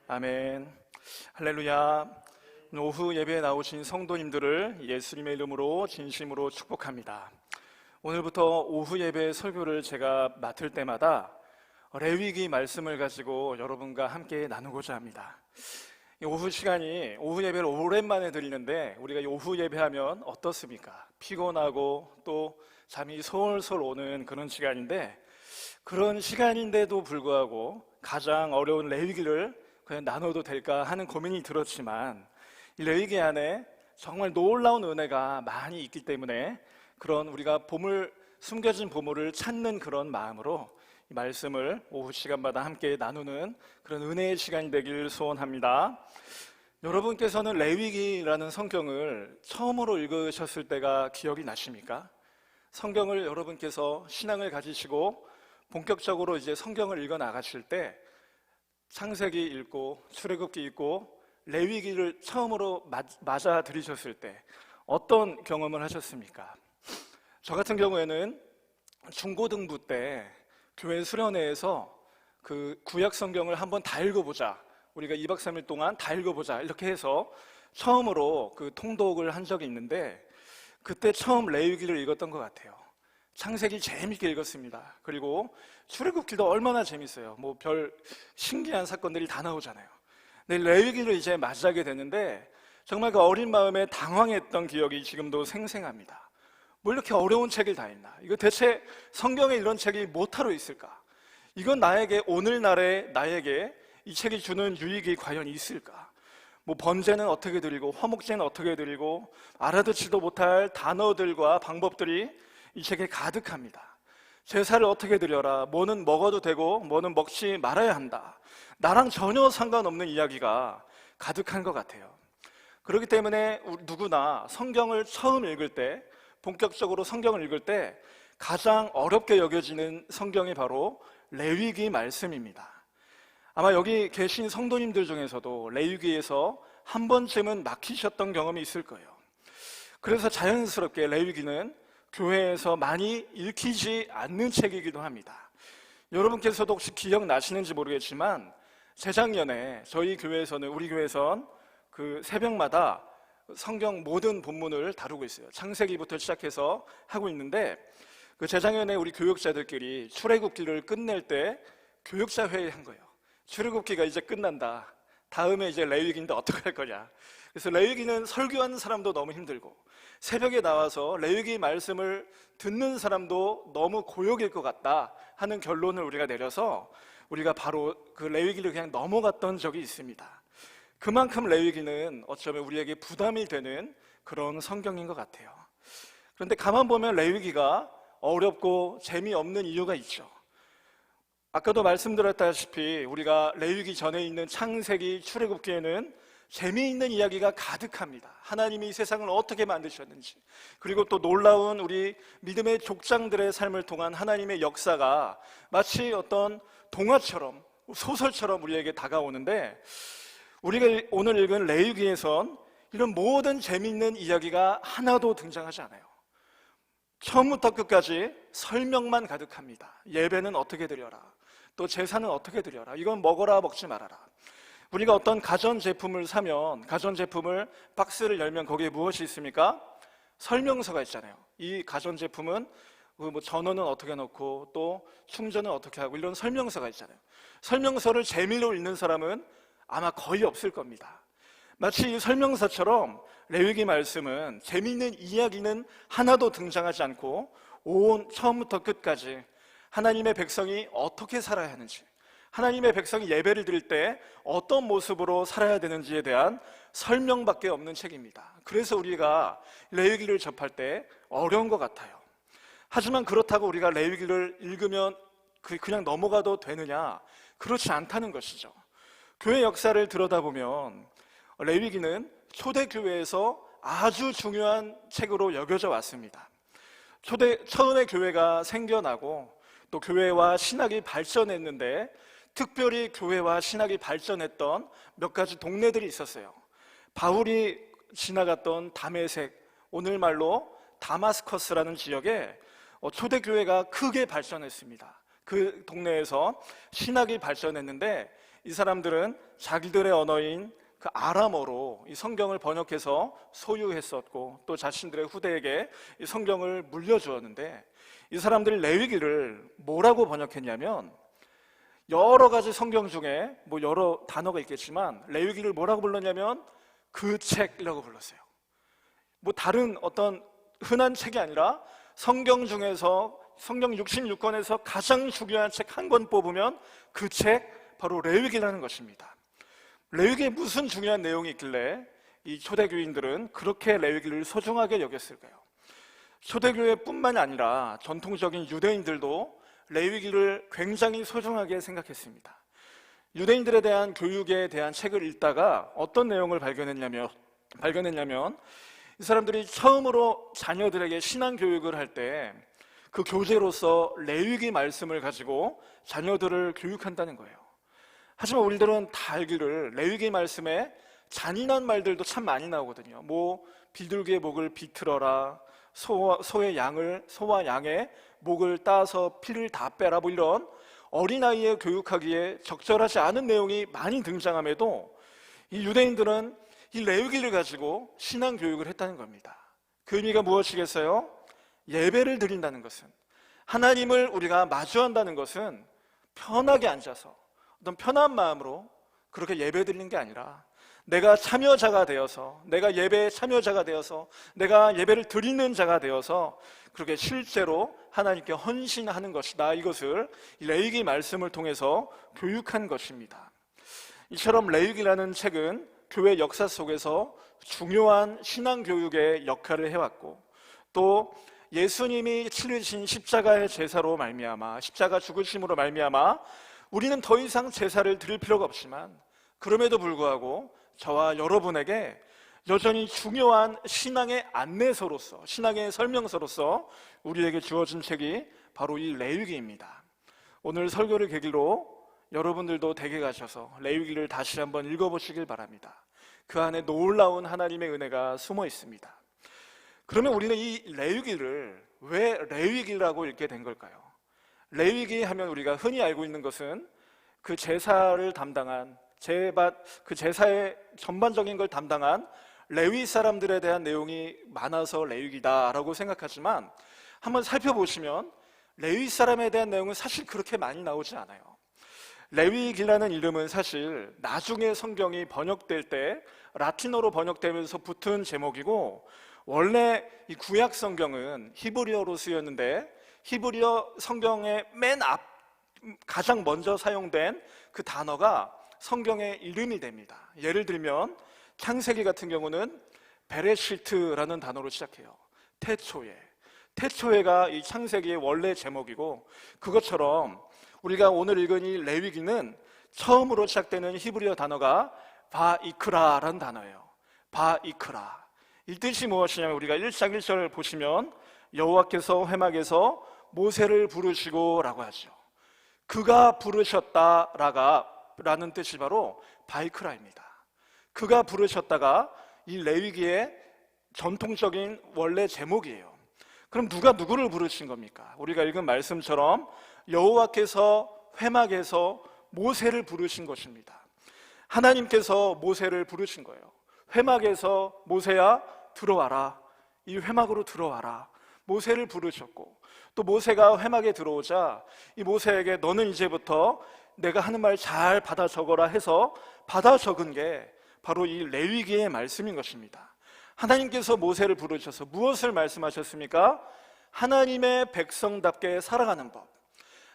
아멘. 할렐루야. 오후 예배에 나오신 성도님들을 예수님의 이름으로 진심으로 축복합니다. 오늘부터 오후 예배 설교를 제가 맡을 때마다 레위기 말씀을 가지고 여러분과 함께 나누고자 합니다. 오후 시간이 오후 예배를 오랜만에 드리는데 우리가 오후 예배하면 어떻습니까? 피곤하고 또 잠이 솔솔 오는 그런 시간인데, 그런 시간인데도 불구하고 가장 어려운 레위기를 그냥 나눠도 될까 하는 고민이 들었지만, 이 레위기 안에 정말 놀라운 은혜가 많이 있기 때문에 그런 우리가 숨겨진 보물을 찾는 그런 마음으로 이 말씀을 오후 시간마다 함께 나누는 그런 은혜의 시간이 되길 소원합니다. 여러분께서는 레위기라는 성경을 처음으로 읽으셨을 때가 기억이 나십니까? 성경을 여러분께서 신앙을 가지시고 본격적으로 이제 성경을 읽어 나가실 때 창세기 읽고 출애굽기 읽고 레위기를 처음으로 맞아 들이셨을 때 어떤 경험을 하셨습니까? 저 같은 경우에는 중고등부 때 교회 수련회에서 그 구약 성경을 한번 다 읽어보자, 우리가 2박 3일 동안 다 읽어보자 이렇게 해서 처음으로 그 통독을 한 적이 있는데, 그때 처음 레위기를 읽었던 것 같아요. 창세기 재밌게 읽었습니다. 그리고 출애굽기도 얼마나 재밌어요. 뭐 별 신기한 사건들이 다 나오잖아요. 근데 레위기를 이제 맞이하게 되는데 정말 그 어린 마음에 당황했던 기억이 지금도 생생합니다. 뭐 이렇게 어려운 책을 다 읽나? 이거 대체 성경에 이런 책이 뭐하러 있을까? 이건 오늘날의 나에게 이 책이 주는 유익이 과연 있을까? 뭐 번제는 어떻게 드리고 화목제는 어떻게 드리고 알아듣지도 못할 단어들과 방법들이 이 책에 가득합니다. 제사를 어떻게 드려라, 뭐는 먹어도 되고 뭐는 먹지 말아야 한다, 나랑 전혀 상관없는 이야기가 가득한 것 같아요. 그렇기 때문에 누구나 성경을 처음 읽을 때, 본격적으로 성경을 읽을 때 가장 어렵게 여겨지는 성경이 바로 레위기 말씀입니다. 아마 여기 계신 성도님들 중에서도 레위기에서 한 번쯤은 막히셨던 경험이 있을 거예요. 그래서 자연스럽게 레위기는 교회에서 많이 읽히지 않는 책이기도 합니다. 여러분께서도 혹시 기억나시는지 모르겠지만 재작년에 저희 교회에서는, 우리 교회에선 그 새벽마다 성경 모든 본문을 다루고 있어요. 창세기부터 시작해서 하고 있는데, 그 재작년에 우리 교육자들끼리 출애굽기를 끝낼 때 교육자 회의를 한 거예요. 출애굽기가 이제 끝난다, 다음에 이제 레위기인데 어떡할 거냐. 그래서 레위기는 설교하는 사람도 너무 힘들고 새벽에 나와서 레위기 말씀을 듣는 사람도 너무 고역일 것 같다 하는 결론을 우리가 내려서 우리가 바로 그 레위기를 그냥 넘어갔던 적이 있습니다. 그만큼 레위기는 어쩌면 우리에게 부담이 되는 그런 성경인 것 같아요. 그런데 가만 보면 레위기가 어렵고 재미없는 이유가 있죠. 아까도 말씀드렸다시피 우리가 레위기 전에 있는 창세기, 출애굽기에는 재미있는 이야기가 가득합니다. 하나님이 이 세상을 어떻게 만드셨는지, 그리고 또 놀라운 우리 믿음의 족장들의 삶을 통한 하나님의 역사가 마치 어떤 동화처럼, 소설처럼 우리에게 다가오는데, 우리가 오늘 읽은 레위기에선 이런 모든 재미있는 이야기가 하나도 등장하지 않아요. 처음부터 끝까지 설명만 가득합니다. 예배는 어떻게 드려라, 또 제사는 어떻게 드려라, 이건 먹어라 먹지 말아라. 우리가 어떤 가전제품을 사면 가전제품을 박스를 열면 거기에 무엇이 있습니까? 설명서가 있잖아요. 이 가전제품은 뭐 전원은 어떻게 넣고 또 충전은 어떻게 하고, 이런 설명서가 있잖아요. 설명서를 재미로 읽는 사람은 아마 거의 없을 겁니다. 마치 이 설명서처럼 레위기 말씀은 재미있는 이야기는 하나도 등장하지 않고 온 처음부터 끝까지 하나님의 백성이 어떻게 살아야 하는지, 하나님의 백성이 예배를 드릴 때 어떤 모습으로 살아야 되는지에 대한 설명밖에 없는 책입니다. 그래서 우리가 레위기를 접할 때 어려운 것 같아요. 하지만 그렇다고 우리가 레위기를 읽으면 그냥 넘어가도 되느냐? 그렇지 않다는 것이죠. 교회 역사를 들여다보면 레위기는 초대교회에서 아주 중요한 책으로 여겨져 왔습니다. 처음에 교회가 생겨나고 또 교회와 신학이 발전했는데, 특별히 교회와 신학이 발전했던 몇 가지 동네들이 있었어요. 바울이 지나갔던 다메섹, 오늘말로 다마스커스라는 지역에 초대교회가 크게 발전했습니다. 그 동네에서 신학이 발전했는데 이 사람들은 자기들의 언어인 그 아람어로 이 성경을 번역해서 소유했었고 또 자신들의 후대에게 이 성경을 물려주었는데, 이 사람들이 레위기를 뭐라고 번역했냐면, 여러 가지 성경 중에 뭐 여러 단어가 있겠지만 레위기를 뭐라고 불렀냐면 그 책이라고 불렀어요. 뭐 다른 어떤 흔한 책이 아니라 성경 중에서 성경 66권에서 가장 중요한 책 한 권 뽑으면 그 책 바로 레위기라는 것입니다. 레위기에 무슨 중요한 내용이 있길래 이 초대교인들은 그렇게 레위기를 소중하게 여겼을까요? 초대교회뿐만이 아니라 전통적인 유대인들도 레위기를 굉장히 소중하게 생각했습니다. 유대인들에 대한 교육에 대한 책을 읽다가 어떤 내용을 발견했냐면 이 사람들이 처음으로 자녀들에게 신앙 교육을 할 때 그 교재로서 레위기 말씀을 가지고 자녀들을 교육한다는 거예요. 하지만 우리들은 다 알기를 레위기 말씀에 잔인한 말들도 참 많이 나오거든요. 뭐 비둘기의 목을 비틀어라, 소와 양의 목을 따서 피를 다 빼라, 뭐 이런 어린아이의 교육하기에 적절하지 않은 내용이 많이 등장함에도 이 유대인들은 이 레위기를 가지고 신앙 교육을 했다는 겁니다. 그 의미가 무엇이겠어요? 예배를 드린다는 것은, 하나님을 우리가 마주한다는 것은 편하게 앉아서 어떤 편한 마음으로 그렇게 예배 드리는 게 아니라 내가 참여자가 되어서, 내가 예배의 참여자가 되어서, 내가 예배를 드리는 자가 되어서 그렇게 실제로 하나님께 헌신하는 것이다. 이것을 이 레위기 말씀을 통해서 교육한 것입니다. 이처럼 레위기라는 책은 교회 역사 속에서 중요한 신앙교육의 역할을 해왔고, 또 예수님이 치르신 십자가의 제사로 말미암아, 십자가 죽으심으로 말미암아 우리는 더 이상 제사를 드릴 필요가 없지만, 그럼에도 불구하고 저와 여러분에게 여전히 중요한 신앙의 안내서로서, 신앙의 설명서로서 우리에게 주어진 책이 바로 이 레위기입니다. 오늘 설교를 계기로 여러분들도 댁에 가셔서 레위기를 다시 한번 읽어보시길 바랍니다. 그 안에 놀라운 하나님의 은혜가 숨어 있습니다. 그러면 우리는 이 레위기를 왜 레위기라고 읽게 된 걸까요? 레위기 하면 우리가 흔히 알고 있는 것은 그 제사를 담당한, 그 제사의 전반적인 걸 담당한 레위 사람들에 대한 내용이 많아서 레위기다라고 생각하지만, 한번 살펴보시면 레위 사람에 대한 내용은 사실 그렇게 많이 나오지 않아요. 레위기라는 이름은 사실 나중에 성경이 번역될 때 라틴어로 번역되면서 붙은 제목이고, 원래 이 구약 성경은 히브리어로 쓰였는데 히브리어 성경의 맨 앞 가장 먼저 사용된 그 단어가 성경의 이름이 됩니다. 예를 들면 창세기 같은 경우는 베레시트라는 단어로 시작해요. 태초에가 이 창세기의 원래 제목이고, 그것처럼 우리가 오늘 읽은 이 레위기는 처음으로 시작되는 히브리어 단어가 바이크라라는 단어예요. 바이크라. 이 뜻이 무엇이냐면, 우리가 1장 1절을 보시면 여호와께서 회막에서 모세를 부르시고 라고 하죠. 그가 부르셨다라는 뜻이 바로 바이크라입니다. 그가 부르셨다가 이 레위기의 전통적인 원래 제목이에요. 그럼 누가 누구를 부르신 겁니까? 우리가 읽은 말씀처럼 여호와께서 회막에서 모세를 부르신 것입니다. 하나님께서 모세를 부르신 거예요. 회막에서 모세야 들어와라, 이 회막으로 들어와라, 모세를 부르셨고, 또 모세가 회막에 들어오자 이 모세에게 너는 이제부터 내가 하는 말 잘 받아 적어라 해서 받아 적은 게 바로 이 레위기의 말씀인 것입니다. 하나님께서 모세를 부르셔서 무엇을 말씀하셨습니까? 하나님의 백성답게 살아가는 법,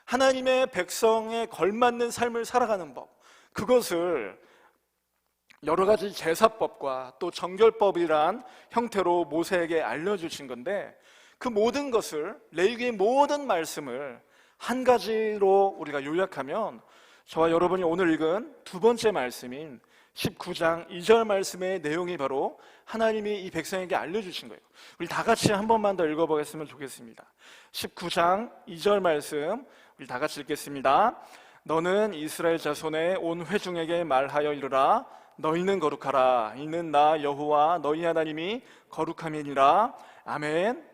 하나님의 백성에 걸맞는 삶을 살아가는 법, 그것을 여러 가지 제사법과 또 정결법이란 형태로 모세에게 알려주신 건데, 그 모든 것을, 레위기의 모든 말씀을 한 가지로 우리가 요약하면 저와 여러분이 오늘 읽은 두 번째 말씀인 19장 2절 말씀의 내용이 바로 하나님이 이 백성에게 알려주신 거예요. 우리 다 같이 한 번만 더 읽어보겠으면 좋겠습니다. 19장 2절 말씀 우리 다 같이 읽겠습니다. 너는 이스라엘 자손의 온 회중에게 말하여 이르라. 너희는 거룩하라. 이는 나 여호와 너희 하나님이 거룩함이니라. 아멘.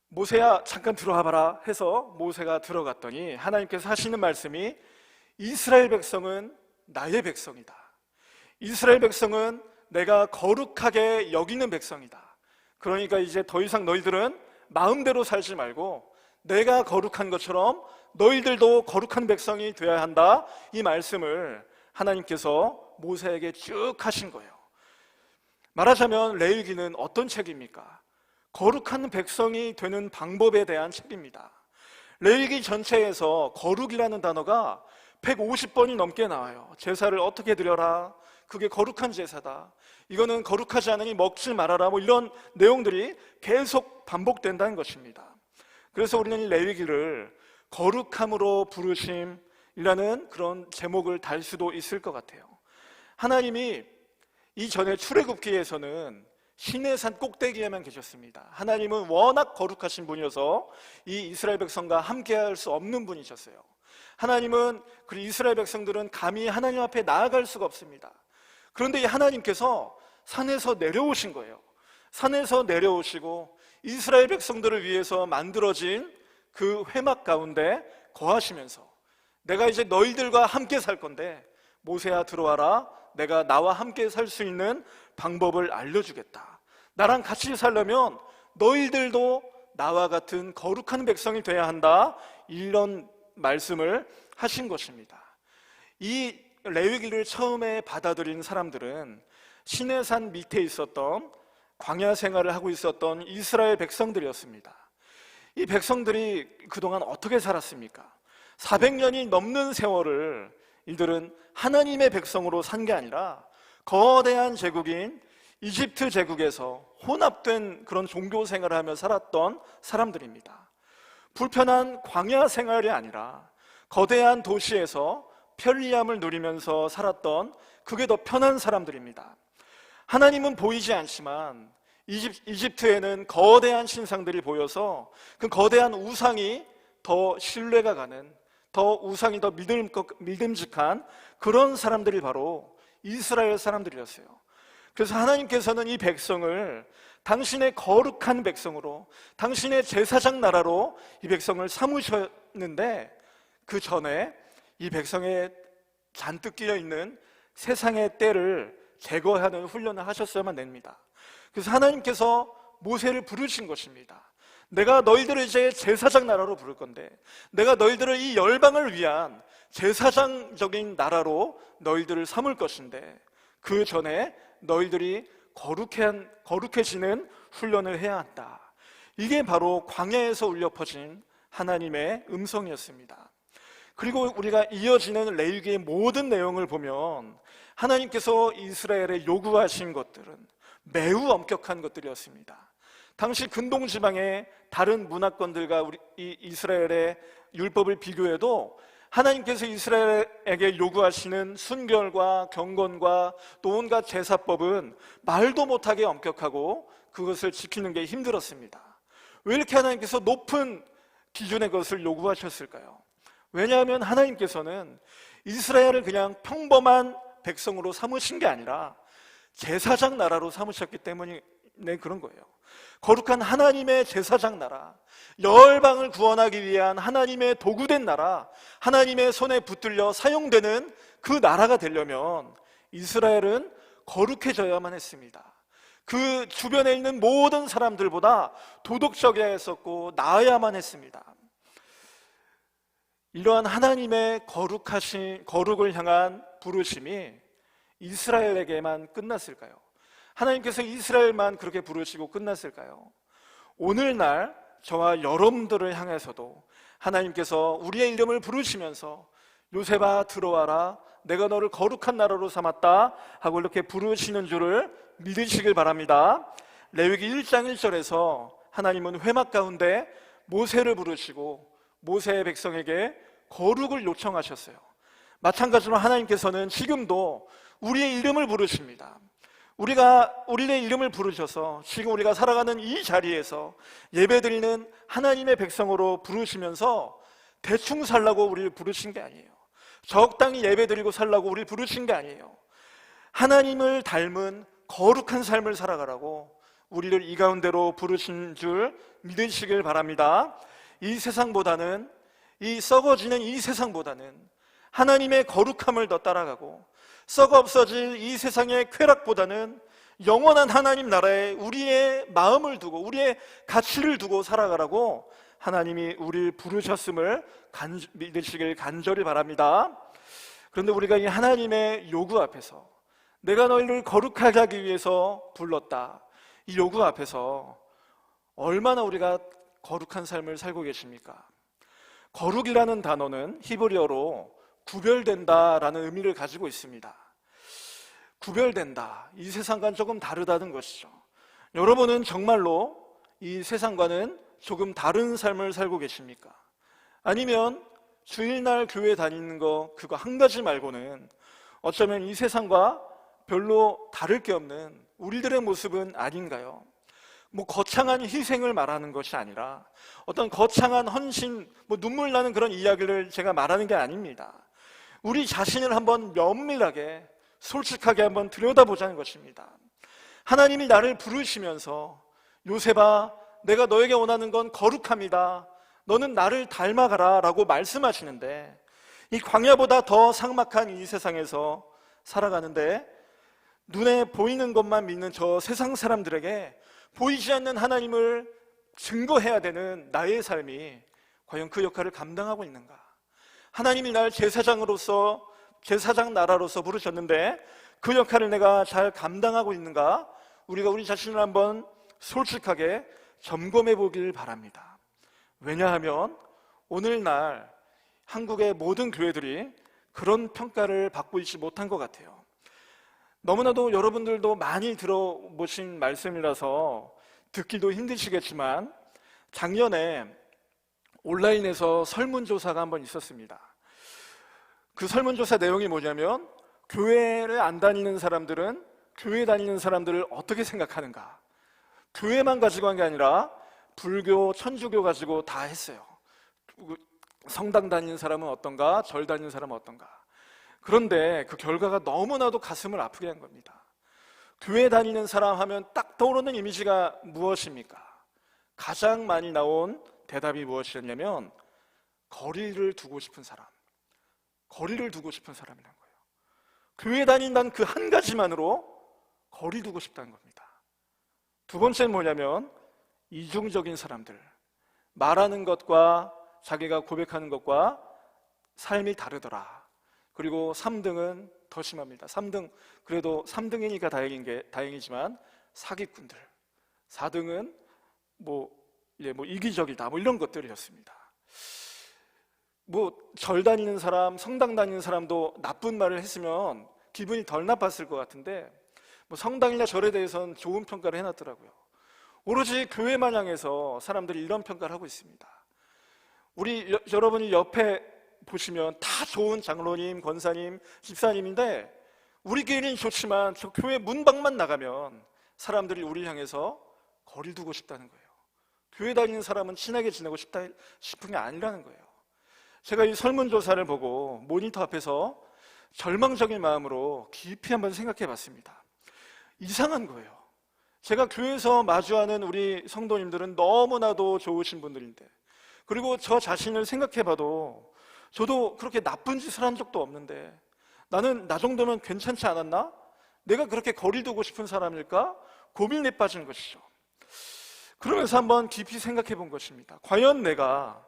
모세야 잠깐 들어와 봐라 해서 모세가 들어갔더니 하나님께서 하시는 말씀이 이스라엘 백성은 나의 백성이다. 이스라엘 백성은 내가 거룩하게 여기는 백성이다. 그러니까 이제 더 이상 너희들은 마음대로 살지 말고 내가 거룩한 것처럼 너희들도 거룩한 백성이 되어야 한다. 이 말씀을 하나님께서 모세에게 쭉 하신 거예요. 말하자면 레위기는 어떤 책입니까? 거룩한 백성이 되는 방법에 대한 책입니다. 레위기 전체에서 거룩이라는 단어가 150번이 넘게 나와요. 제사를 어떻게 드려라, 그게 거룩한 제사다, 이거는 거룩하지 않으니 먹지 말아라, 이런 내용들이 계속 반복된다는 것입니다. 그래서 우리는 이 레위기를 거룩함으로 부르심이라는 그런 제목을 달 수도 있을 것 같아요. 하나님이 이전에 출애굽기에서는 시내산 꼭대기에만 계셨습니다. 하나님은 워낙 거룩하신 분이어서 이 이스라엘 백성과 함께할 수 없는 분이셨어요. 하나님은, 그리고 이스라엘 백성들은 감히 하나님 앞에 나아갈 수가 없습니다. 그런데 이 하나님께서 산에서 내려오신 거예요. 산에서 내려오시고 이스라엘 백성들을 위해서 만들어진 그 회막 가운데 거하시면서 내가 이제 너희들과 함께 살 건데 모세야 들어와라, 내가 나와 함께 살 수 있는 방법을 알려주겠다. 나랑 같이 살려면 너희들도 나와 같은 거룩한 백성이 돼야 한다. 이런 말씀을 하신 것입니다. 이 레위기를 처음에 받아들인 사람들은 시내산 밑에 있었던 광야 생활을 하고 있었던 이스라엘 백성들이었습니다. 이 백성들이 그동안 어떻게 살았습니까? 400년이 넘는 세월을 이들은 하나님의 백성으로 산 게 아니라 거대한 제국인 이집트 제국에서 혼합된 그런 종교 생활을 하며 살았던 사람들입니다. 불편한 광야 생활이 아니라 거대한 도시에서 편리함을 누리면서 살았던, 그게 더 편한 사람들입니다. 하나님은 보이지 않지만 이집트에는 거대한 신상들이 보여서 그 거대한 우상이 더 신뢰가 가는, 더 우상이 더 믿음직한 그런 사람들이 바로 이스라엘 사람들이었어요. 그래서 하나님께서는 이 백성을 당신의 거룩한 백성으로, 당신의 제사장 나라로 이 백성을 삼으셨는데, 그 전에 이 백성에 잔뜩 끼어 있는 세상의 때를 제거하는 훈련을 하셨어야만 됩니다. 그래서 하나님께서 모세를 부르신 것입니다. 내가 너희들을 이제 제사장 나라로 부를 건데, 내가 너희들을 이 열방을 위한 제사장적인 나라로 너희들을 삼을 것인데, 그 전에 너희들이 거룩해지는 훈련을 해야 한다. 이게 바로 광야에서 울려 퍼진 하나님의 음성이었습니다. 그리고 우리가 이어지는 레위기의 모든 내용을 보면 하나님께서 이스라엘에 요구하신 것들은 매우 엄격한 것들이었습니다. 당시 근동지방의 다른 문화권들과 이 이스라엘의 율법을 비교해도 하나님께서 이스라엘에게 요구하시는 순결과 경건과 또 온갖 제사법은 말도 못하게 엄격하고 그것을 지키는 게 힘들었습니다. 왜 이렇게 하나님께서 높은 기준의 것을 요구하셨을까요? 왜냐하면 하나님께서는 이스라엘을 그냥 평범한 백성으로 삼으신 게 아니라 제사장 나라로 삼으셨기 때문에 그런 거예요. 거룩한 하나님의 제사장 나라, 열방을 구원하기 위한 하나님의 도구된 나라, 하나님의 손에 붙들려 사용되는 그 나라가 되려면 이스라엘은 거룩해져야만 했습니다. 그 주변에 있는 모든 사람들보다 도덕적이어야 했었고 나아야만 했습니다. 이러한 하나님의 거룩을 향한 부르심이 이스라엘에게만 끝났을까요? 하나님께서 이스라엘만 그렇게 부르시고 끝났을까요? 오늘날 저와 여러분들을 향해서도 하나님께서 우리의 이름을 부르시면서 요셉아 들어와라, 내가 너를 거룩한 나라로 삼았다 하고 이렇게 부르시는 줄을 믿으시길 바랍니다. 레위기 1장 1절에서 하나님은 회막 가운데 모세를 부르시고 모세의 백성에게 거룩을 요청하셨어요. 마찬가지로 하나님께서는 지금도 우리의 이름을 부르십니다. 우리의 이름을 부르셔서 지금 우리가 살아가는 이 자리에서 예배드리는 하나님의 백성으로 부르시면서 대충 살라고 우리를 부르신 게 아니에요. 적당히 예배드리고 살라고 우리를 부르신 게 아니에요. 하나님을 닮은 거룩한 삶을 살아가라고 우리를 이 가운데로 부르신 줄 믿으시길 바랍니다. 이 세상보다는, 이 썩어지는 이 세상보다는 하나님의 거룩함을 더 따라가고 썩어 없어질 이 세상의 쾌락보다는 영원한 하나님 나라에 우리의 마음을 두고 우리의 가치를 두고 살아가라고 하나님이 우리를 부르셨음을 믿으시길 간절히 바랍니다. 그런데 우리가 이 하나님의 요구 앞에서 내가 너희를 거룩하게 하기 위해서 불렀다, 이 요구 앞에서 얼마나 우리가 거룩한 삶을 살고 계십니까? 거룩이라는 단어는 히브리어로 구별된다라는 의미를 가지고 있습니다. 구별된다, 이 세상과는 조금 다르다는 것이죠. 여러분은 정말로 이 세상과는 조금 다른 삶을 살고 계십니까? 아니면 주일날 교회 다니는 거 그거 한 가지 말고는 어쩌면 이 세상과 별로 다를 게 없는 우리들의 모습은 아닌가요? 뭐 거창한 희생을 말하는 것이 아니라 어떤 거창한 헌신, 눈물 나는 그런 이야기를 제가 말하는 게 아닙니다. 우리 자신을 한번 면밀하게 솔직하게 한번 들여다보자는 것입니다. 하나님이 나를 부르시면서 요셉아, 내가 너에게 원하는 건 거룩함이다, 너는 나를 닮아가라 라고 말씀하시는데, 이 광야보다 더 삭막한 이 세상에서 살아가는데 눈에 보이는 것만 믿는 저 세상 사람들에게 보이지 않는 하나님을 증거해야 되는 나의 삶이 과연 그 역할을 감당하고 있는가? 하나님이 날 제사장으로서, 제사장 나라로서 부르셨는데 그 역할을 내가 잘 감당하고 있는가? 우리가 우리 자신을 한번 솔직하게 점검해 보길 바랍니다. 왜냐하면 오늘날 한국의 모든 교회들이 그런 평가를 받고 있지 못한 것 같아요. 너무나도 여러분들도 많이 들어보신 말씀이라서 듣기도 힘드시겠지만 작년에 온라인에서 설문조사가 한번 있었습니다. 그 설문조사 내용이 뭐냐면 교회를 안 다니는 사람들은 교회 다니는 사람들을 어떻게 생각하는가, 교회만 가지고 한 게 아니라 불교, 천주교 가지고 다 했어요. 성당 다니는 사람은 어떤가, 절 다니는 사람은 어떤가. 그런데 그 결과가 너무나도 가슴을 아프게 한 겁니다. 교회 다니는 사람 하면 딱 떠오르는 이미지가 무엇입니까? 가장 많이 나온 대답이 무엇이었냐면 거리를 두고 싶은 사람, 거리를 두고 싶은 사람이라는 거예요. 교회 다닌다는 그 한 가지만으로 거리 두고 싶다는 겁니다. 두 번째는 뭐냐면 이중적인 사람들, 말하는 것과 자기가 고백하는 것과 삶이 다르더라. 그리고 3등은 더 심합니다. 3등, 그래도 3등이니까 다행이지만 사기꾼들. 4등은 이기적이다, 이런 것들이었습니다. 절 다니는 사람, 성당 다니는 사람도 나쁜 말을 했으면 기분이 덜 나빴을 것 같은데 성당이나 절에 대해서는 좋은 평가를 해놨더라고요. 오로지 교회만 향해서 사람들이 이런 평가를 하고 있습니다. 여러분이 옆에 보시면 다 좋은 장로님, 권사님, 집사님인데 우리끼리는 좋지만 저 교회 문밖만 나가면 사람들이 우리를 향해서 거리 두고 싶다는 거예요. 교회 다니는 사람은 친하게 지내고 싶다 싶은 게 아니라는 거예요. 제가 이 설문조사를 보고 모니터 앞에서 절망적인 마음으로 깊이 한번 생각해 봤습니다. 이상한 거예요. 제가 교회에서 마주하는 우리 성도님들은 너무나도 좋으신 분들인데, 그리고 저 자신을 생각해 봐도 저도 그렇게 나쁜 짓을 한 적도 없는데 나는 나 정도면 괜찮지 않았나? 내가 그렇게 거리 두고 싶은 사람일까? 고민에 빠진 것이죠. 그러면서 한번 깊이 생각해 본 것입니다. 과연 내가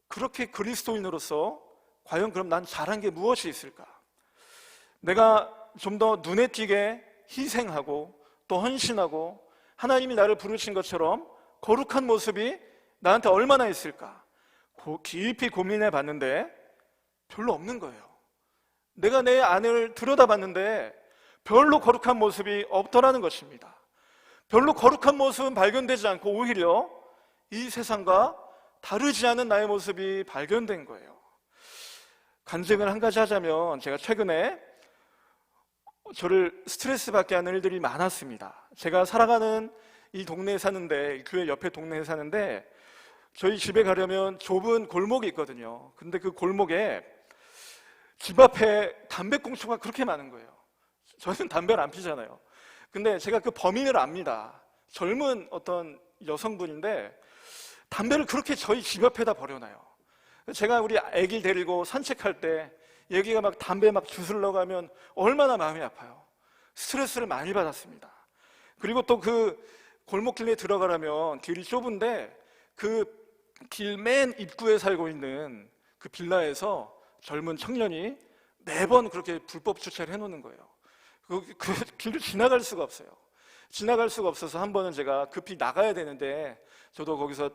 그렇게 그리스도인으로서 과연 그럼 난 잘한 게 무엇이 있을까? 내가 좀 더 눈에 띄게 희생하고 또 헌신하고 하나님이 나를 부르신 것처럼 거룩한 모습이 나한테 얼마나 있을까? 깊이 고민해 봤는데 별로 없는 거예요. 내가 내 안을 들여다봤는데 별로 거룩한 모습이 없더라는 것입니다. 별로 거룩한 모습은 발견되지 않고 오히려 이 세상과 다르지 않은 나의 모습이 발견된 거예요. 간증을 한 가지 하자면 제가 최근에 저를 스트레스 받게 하는 일들이 많았습니다. 제가 살아가는 이 동네에 사는데, 교회 옆에 동네에 사는데 저희 집에 가려면 좁은 골목이 있거든요. 근데 그 골목에 집 앞에 담배꽁초가 그렇게 많은 거예요. 저는 담배를 안 피잖아요. 근데 제가 그 범인을 압니다. 젊은 어떤 여성분인데 담배를 그렇게 저희 집 앞에다 버려놔요. 제가 우리 아기 데리고 산책할 때 얘기가 막 담배 막 주술러 가면 얼마나 마음이 아파요. 스트레스를 많이 받았습니다. 그리고 또 그 골목길에 들어가려면 길이 좁은데 그 길 맨 입구에 살고 있는 그 빌라에서 젊은 청년이 매번 그렇게 불법 주차를 해놓는 거예요. 그 길을 지나갈 수가 없어요. 지나갈 수가 없어서 한 번은 제가 급히 나가야 되는데, 저도 거기서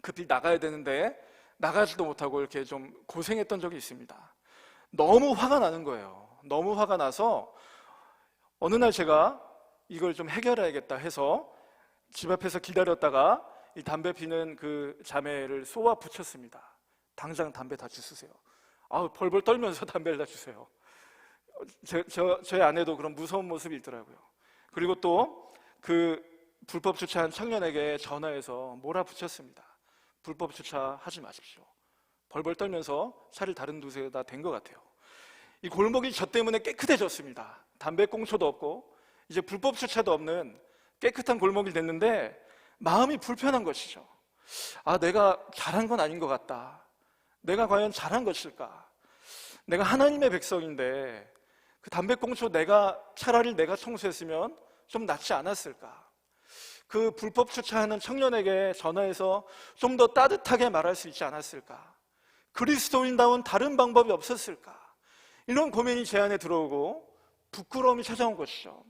급히 나가야 되는데 나가지도 못하고 이렇게 좀 고생했던 적이 있습니다. 너무 화가 나는 거예요. 너무 화가 나서 어느 날 제가 이걸 좀 해결해야겠다 해서 집 앞에서 기다렸다가 이 담배 피는 그 자매를 쏘아 붙였습니다. 당장 담배 다 주스세요. 벌벌 떨면서 담배를 다 주세요. 저의 아내도 그런 무서운 모습이 있더라고요. 그리고 또 그 불법 주차한 청년에게 전화해서 몰아붙였습니다. 불법 주차하지 마십시오. 벌벌 떨면서 차를 다른 곳에다 댄 것 같아요. 이 골목이 저 때문에 깨끗해졌습니다. 담배 꽁초도 없고 이제 불법 주차도 없는 깨끗한 골목이 됐는데 마음이 불편한 것이죠. 내가 잘한 건 아닌 것 같다. 내가 과연 잘한 것일까? 내가 하나님의 백성인데 그 담배 꽁초 차라리 내가 청소했으면 좀 낫지 않았을까? 그 불법 주차하는 청년에게 전화해서 좀 더 따뜻하게 말할 수 있지 않았을까? 그리스도인다운 다른 방법이 없었을까? 이런 고민이 제 안에 들어오고 부끄러움이 찾아온 것이죠.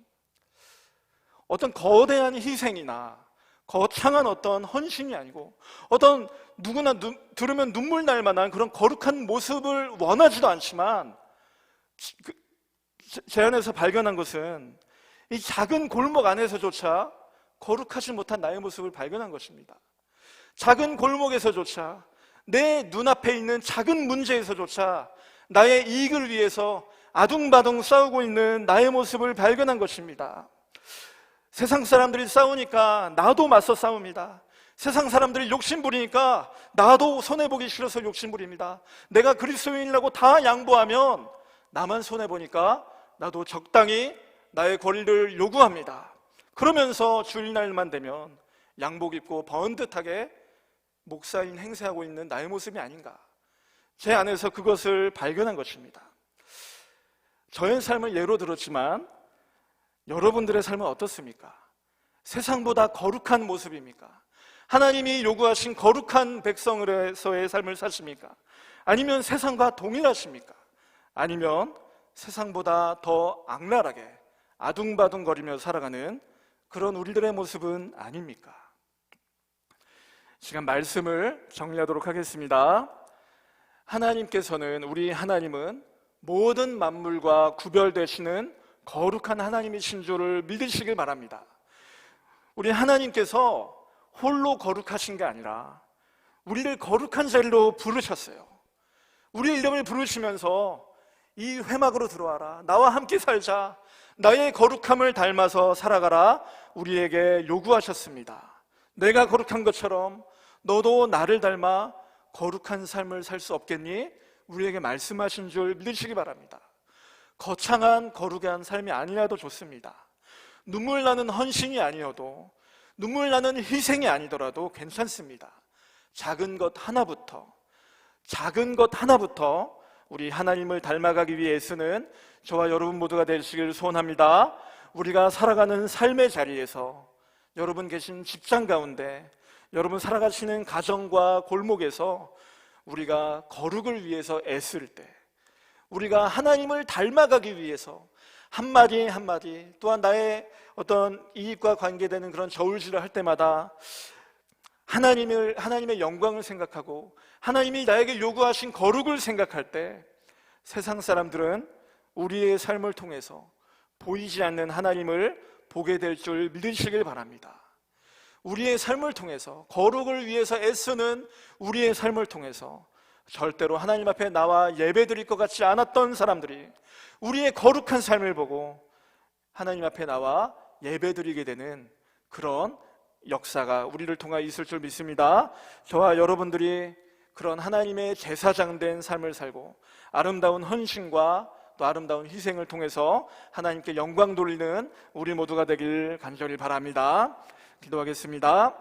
어떤 거대한 희생이나 거창한 어떤 헌신이 아니고 어떤 누구나 들으면 눈물 날 만한 그런 거룩한 모습을 원하지도 않지만 제 안에서 발견한 것은 이 작은 골목 안에서조차 거룩하지 못한 나의 모습을 발견한 것입니다. 작은 골목에서조차 내 눈앞에 있는 작은 문제에서조차 나의 이익을 위해서 아둥바둥 싸우고 있는 나의 모습을 발견한 것입니다. 세상 사람들이 싸우니까 나도 맞서 싸웁니다. 세상 사람들이 욕심부리니까 나도 손해보기 싫어서 욕심부립니다. 내가 그리스도인이라고 다 양보하면 나만 손해보니까 나도 적당히 나의 권리를 요구합니다. 그러면서 주일날만 되면 양복 입고 번듯하게 목사인 행세하고 있는 나의 모습이 아닌가, 제 안에서 그것을 발견한 것입니다. 저의 삶을 예로 들었지만 여러분들의 삶은 어떻습니까? 세상보다 거룩한 모습입니까? 하나님이 요구하신 거룩한 백성으로서의 삶을 사십니까? 아니면 세상과 동일하십니까? 아니면 세상보다 더 악랄하게 아둥바둥거리며 살아가는 그런 우리들의 모습은 아닙니까? 시간 말씀을 정리하도록 하겠습니다. 우리 하나님은 모든 만물과 구별되시는 거룩한 하나님이신 줄을 믿으시길 바랍니다. 우리 하나님께서 홀로 거룩하신 게 아니라 우리를 거룩한 자리로 부르셨어요. 우리의 이름을 부르시면서 이 회막으로 들어와라, 나와 함께 살자, 나의 거룩함을 닮아서 살아가라 우리에게 요구하셨습니다. 내가 거룩한 것처럼 너도 나를 닮아 거룩한 삶을 살 수 없겠니? 우리에게 말씀하신 줄 믿으시기 바랍니다. 거창한 거룩한 삶이 아니라도 좋습니다. 눈물 나는 헌신이 아니어도, 눈물 나는 희생이 아니더라도 괜찮습니다. 작은 것 하나부터 우리 하나님을 닮아가기 위해 애쓰는 저와 여러분 모두가 되시길 소원합니다. 우리가 살아가는 삶의 자리에서, 여러분 계신 직장 가운데, 여러분 살아가시는 가정과 골목에서 우리가 거룩을 위해서 애쓸 때, 우리가 하나님을 닮아가기 위해서 한마디 한마디, 또한 나의 어떤 이익과 관계되는 그런 저울질을 할 때마다 하나님의 영광을 생각하고 하나님이 나에게 요구하신 거룩을 생각할 때, 세상 사람들은 우리의 삶을 통해서 보이지 않는 하나님을 보게 될 줄 믿으시길 바랍니다. 우리의 삶을 통해서, 거룩을 위해서 애쓰는 우리의 삶을 통해서 절대로 하나님 앞에 나와 예배드릴 것 같지 않았던 사람들이 우리의 거룩한 삶을 보고 하나님 앞에 나와 예배드리게 되는 그런 역사가 우리를 통하여 있을 줄 믿습니다. 저와 여러분들이 그런 하나님의 제사장 된 삶을 살고 아름다운 헌신과 또 아름다운 희생을 통해서 하나님께 영광 돌리는 우리 모두가 되길 간절히 바랍니다. 기도하겠습니다.